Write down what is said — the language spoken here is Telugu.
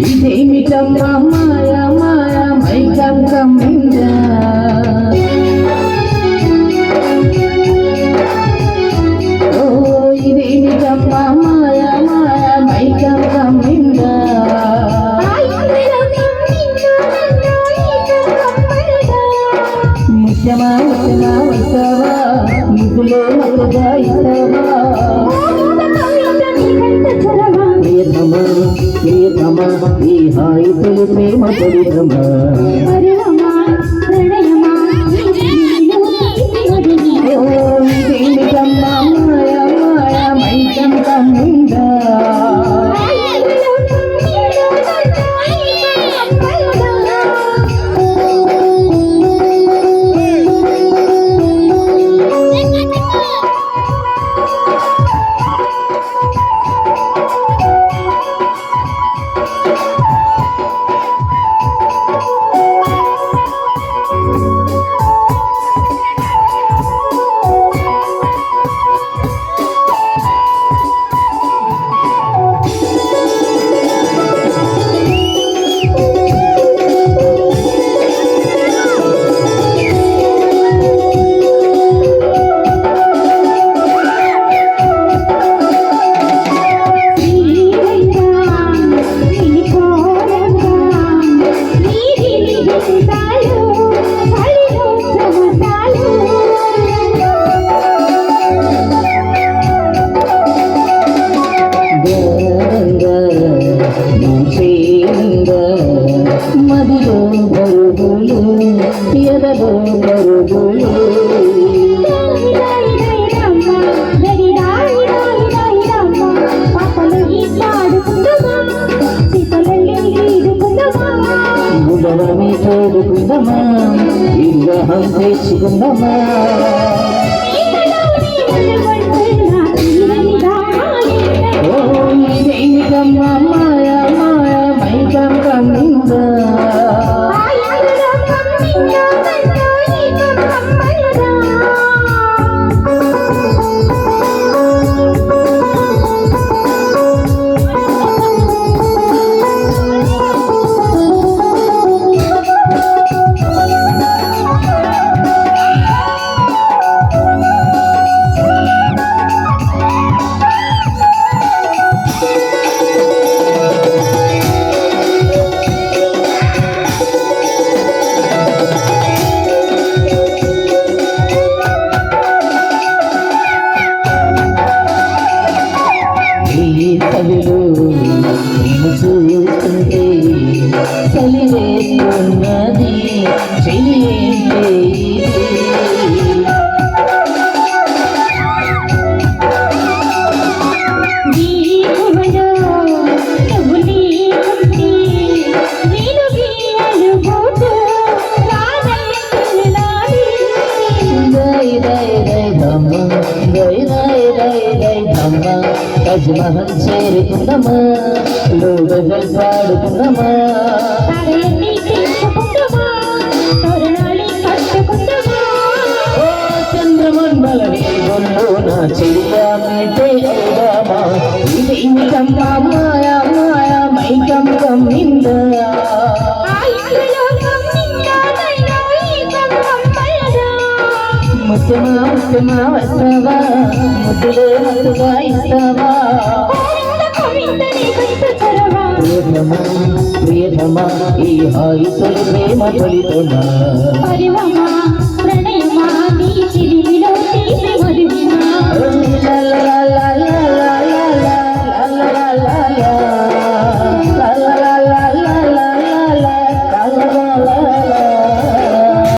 ఇదేమిటమ్మా మాయా మాయా మైకం కమ్మిందా ఓ ఇదేమిటమ్మా మాయా మాయా మైకం కమ్మిందా ముఖ్యమా ముఖ్యమా వస్తావా ముగ్గులో మక్కుగా ఇస్తావా ప్రియతమా ఈ హాయి తొలి ప్రేమ తొలితమా ఇదేమిటమ్మా మాయా మాయా మైకం కమ్మిందా మదిలో పరుగులు ఎదలో పరుగులు గుడవని తోడుకుందమా విగ్రహం తెచ్చుకుందమా ఇదేమిటమ్మా మాయా మాయా మైకం కమ్మిందా కవిలో నిన్ను చూస్తుంటే చలివేస్తున్నది చెలియేంటే మహల్ చేరుకుందమా లోగల్ పాడుకుందమా చంద్రమండల వేగంలో నా చెయ్యాలంటే అవుదామా ఇదేమిటమ్మా మాయా మాయా మైకం కమ్మిందా ముఖ్యమా ముఖ్యమా వస్తావా ముద్దులే మత్తుగా ఇస్తావా ప్రియతమా ఈ హాయి తొలి ప్రేమ తొలితమా